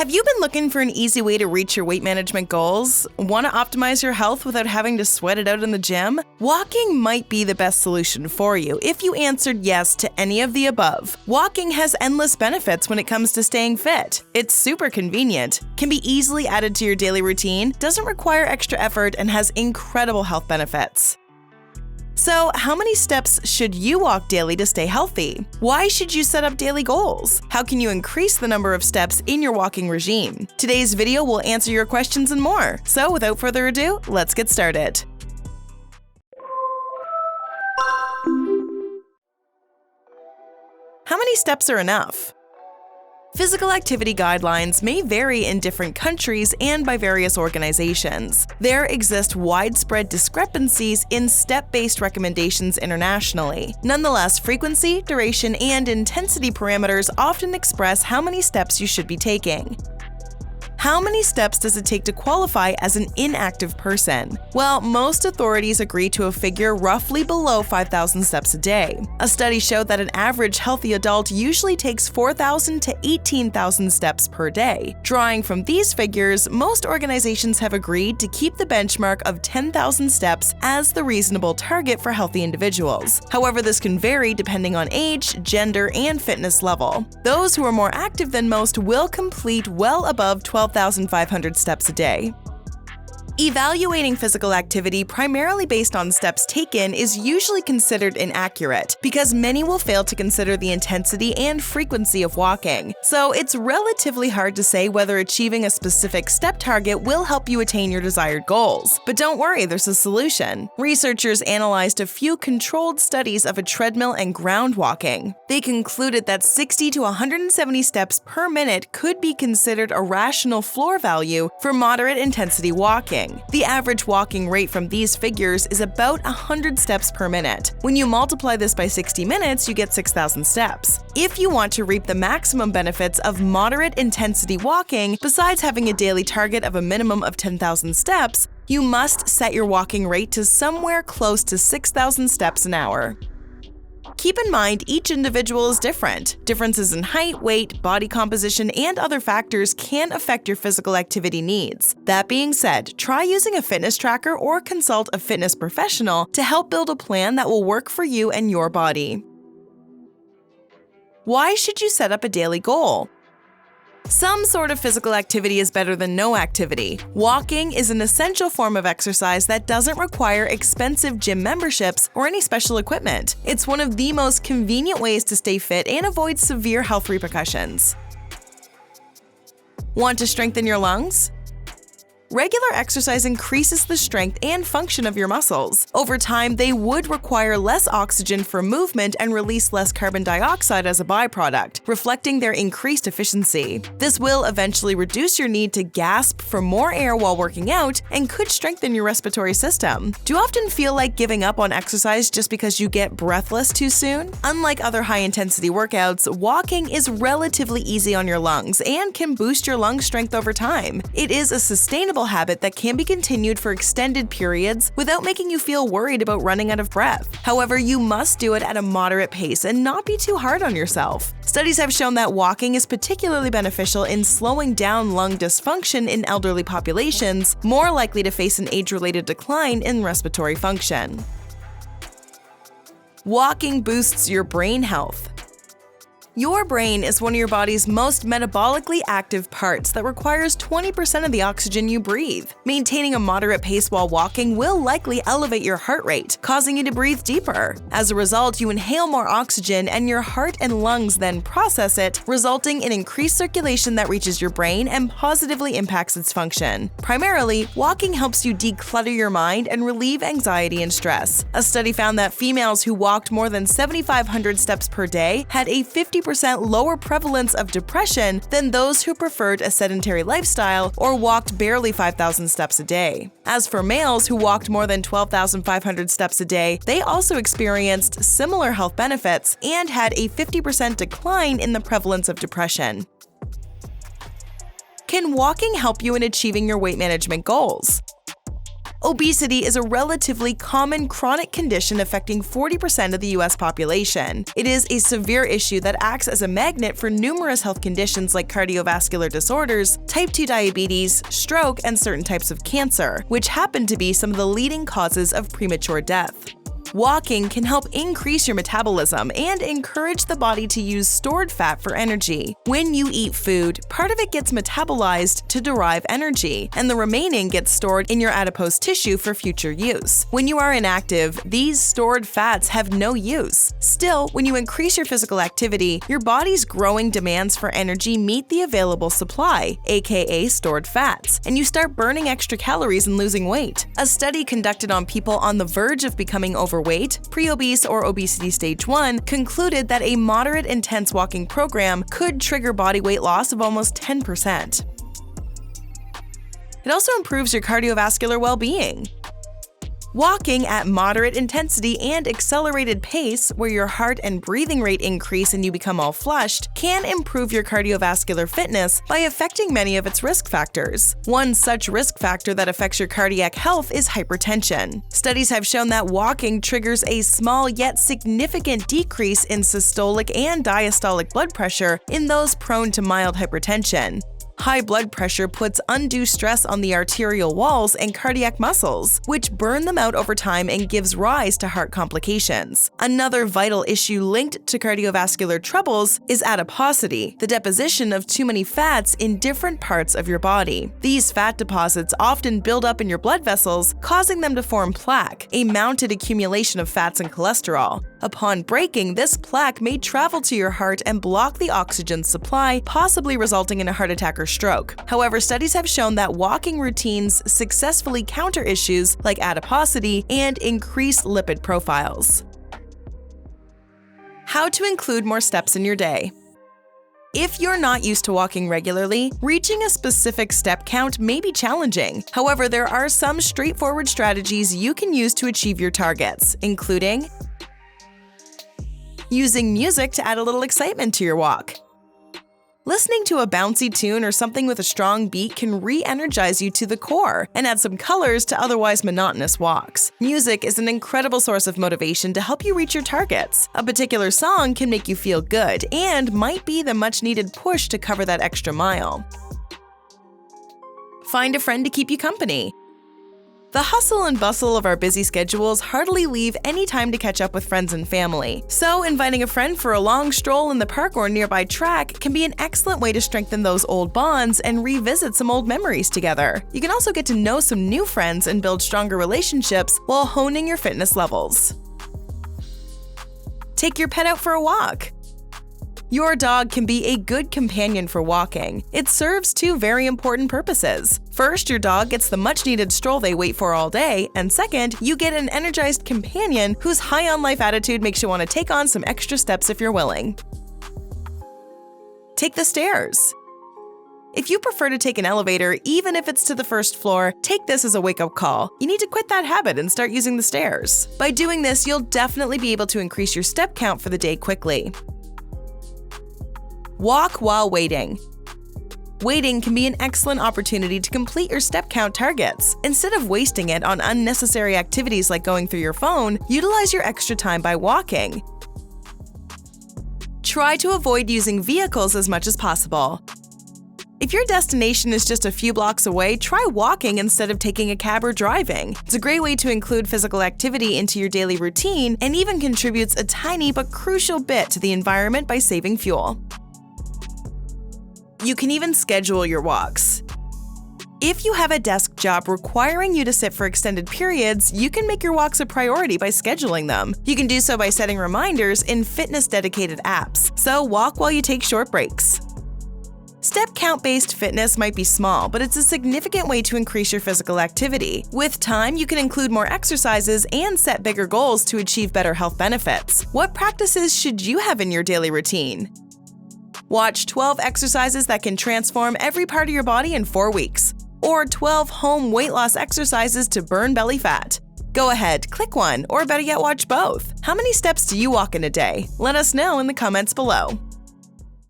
Have you been looking for an easy way to reach your weight management goals? Want to optimize your health without having to sweat it out in the gym? Walking might be the best solution for you if you answered yes to any of the above. Walking has endless benefits when it comes to staying fit. It's super convenient, can be easily added to your daily routine, doesn't require extra effort, and has incredible health benefits. So, how many steps should you walk daily to stay healthy? Why should you set up daily goals? How can you increase the number of steps in your walking regime? Today's video will answer your questions and more. So, without further ado, let's get started. How many steps are enough? Physical activity guidelines may vary in different countries and by various organizations. There exist widespread discrepancies in step-based recommendations internationally. Nonetheless, frequency, duration, and intensity parameters often express how many steps you should be taking. How many steps does it take to qualify as an inactive person? Well, most authorities agree to a figure roughly below 5,000 steps a day. A study showed that an average healthy adult usually takes 4,000 to 18,000 steps per day. Drawing from these figures, most organizations have agreed to keep the benchmark of 10,000 steps as the reasonable target for healthy individuals. However, this can vary depending on age, gender, and fitness level. Those who are more active than most will complete well above 12,500 steps a day. Evaluating physical activity primarily based on steps taken is usually considered inaccurate because many will fail to consider the intensity and frequency of walking. So it's relatively hard to say whether achieving a specific step target will help you attain your desired goals. But don't worry, there's a solution. Researchers analyzed a few controlled studies of a treadmill and ground walking. They concluded that 60 to 170 steps per minute could be considered a rational floor value for moderate intensity walking. The average walking rate from these figures is about 100 steps per minute. When you multiply this by 60 minutes, you get 6,000 steps. If you want to reap the maximum benefits of moderate intensity walking, besides having a daily target of a minimum of 10,000 steps, you must set your walking rate to somewhere close to 6,000 steps an hour. Keep in mind, each individual is different. Differences in height, weight, body composition, and other factors can affect your physical activity needs. That being said, try using a fitness tracker or consult a fitness professional to help build a plan that will work for you and your body. Why should you set up a daily goal? Some sort of physical activity is better than no activity. Walking is an essential form of exercise that doesn't require expensive gym memberships or any special equipment. It's one of the most convenient ways to stay fit and avoid severe health repercussions. Want to strengthen your lungs? Regular exercise increases the strength and function of your muscles. Over time, they would require less oxygen for movement and release less carbon dioxide as a byproduct, reflecting their increased efficiency. This will eventually reduce your need to gasp for more air while working out and could strengthen your respiratory system. Do you often feel like giving up on exercise just because you get breathless too soon? Unlike other high-intensity workouts, walking is relatively easy on your lungs and can boost your lung strength over time. It is a sustainable habit that can be continued for extended periods without making you feel worried about running out of breath. However, you must do it at a moderate pace and not be too hard on yourself. Studies have shown that walking is particularly beneficial in slowing down lung dysfunction in elderly populations, more likely to face an age-related decline in respiratory function. Walking boosts your brain health. Your brain is one of your body's most metabolically active parts that requires 20% of the oxygen you breathe. Maintaining a moderate pace while walking will likely elevate your heart rate, causing you to breathe deeper. As a result, you inhale more oxygen and your heart and lungs then process it, resulting in increased circulation that reaches your brain and positively impacts its function. Primarily, walking helps you declutter your mind and relieve anxiety and stress. A study found that females who walked more than 7,500 steps per day had a 50% lower prevalence of depression than those who preferred a sedentary lifestyle or walked barely 5,000 steps a day. As for males who walked more than 12,500 steps a day, they also experienced similar health benefits and had a 50% decline in the prevalence of depression. Can walking help you in achieving your weight management goals? Obesity is a relatively common chronic condition affecting 40% of the US population. It is a severe issue that acts as a magnet for numerous health conditions like cardiovascular disorders, type 2 diabetes, stroke, and certain types of cancer, which happen to be some of the leading causes of premature death. Walking can help increase your metabolism and encourage the body to use stored fat for energy. When you eat food, part of it gets metabolized to derive energy, and the remaining gets stored in your adipose tissue for future use. When you are inactive, these stored fats have no use. Still, when you increase your physical activity, your body's growing demands for energy meet the available supply, aka stored fats, and you start burning extra calories and losing weight. A study conducted on people on the verge of becoming overweight, pre-obese, or obesity stage 1 concluded that a moderate intense walking program could trigger body weight loss of almost 10%. It also improves your cardiovascular well-being. Walking at moderate intensity and accelerated pace, where your heart and breathing rate increase and you become all flushed, can improve your cardiovascular fitness by affecting many of its risk factors. One such risk factor that affects your cardiac health is hypertension. Studies have shown that walking triggers a small yet significant decrease in systolic and diastolic blood pressure in those prone to mild hypertension. High blood pressure puts undue stress on the arterial walls and cardiac muscles, which burn them out over time and gives rise to heart complications. Another vital issue linked to cardiovascular troubles is adiposity, the deposition of too many fats in different parts of your body. These fat deposits often build up in your blood vessels, causing them to form plaque, a mounted accumulation of fats and cholesterol. Upon breaking, this plaque may travel to your heart and block the oxygen supply, possibly resulting in a heart attack or stroke. However, studies have shown that walking routines successfully counter issues like adiposity and increase lipid profiles. How to include more steps in your day. If you're not used to walking regularly, reaching a specific step count may be challenging. However, there are some straightforward strategies you can use to achieve your targets, including using music to add a little excitement to your walk. Listening to a bouncy tune or something with a strong beat can re-energize you to the core and add some colors to otherwise monotonous walks. Music is an incredible source of motivation to help you reach your targets. A particular song can make you feel good and might be the much-needed push to cover that extra mile. Find a friend to keep you company. The hustle and bustle of our busy schedules hardly leave any time to catch up with friends and family. So, inviting a friend for a long stroll in the park or nearby track can be an excellent way to strengthen those old bonds and revisit some old memories together. You can also get to know some new friends and build stronger relationships while honing your fitness levels. Take your pet out for a walk. Your dog can be a good companion for walking. It serves two very important purposes. First, your dog gets the much-needed stroll they wait for all day, and second, you get an energized companion whose high-on-life attitude makes you want to take on some extra steps if you're willing. Take the stairs. If you prefer to take an elevator, even if it's to the first floor, take this as a wake-up call. You need to quit that habit and start using the stairs. By doing this, you'll definitely be able to increase your step count for the day quickly. Walk while waiting. Waiting can be an excellent opportunity to complete your step count targets. Instead of wasting it on unnecessary activities like going through your phone, utilize your extra time by walking. Try to avoid using vehicles as much as possible. If your destination is just a few blocks away, try walking instead of taking a cab or driving. It's a great way to include physical activity into your daily routine and even contributes a tiny but crucial bit to the environment by saving fuel. You can even schedule your walks. If you have a desk job requiring you to sit for extended periods, you can make your walks a priority by scheduling them. You can do so by setting reminders in fitness-dedicated apps, so walk while you take short breaks. Step count-based fitness might be small, but it's a significant way to increase your physical activity. With time, you can include more exercises and set bigger goals to achieve better health benefits. What practices should you have in your daily routine? Watch 12 exercises that can transform every part of your body in 4 weeks, or 12 home weight loss exercises to burn belly fat. Go ahead, click one, or better yet, watch both. How many steps do you walk in a day? Let us know in the comments below.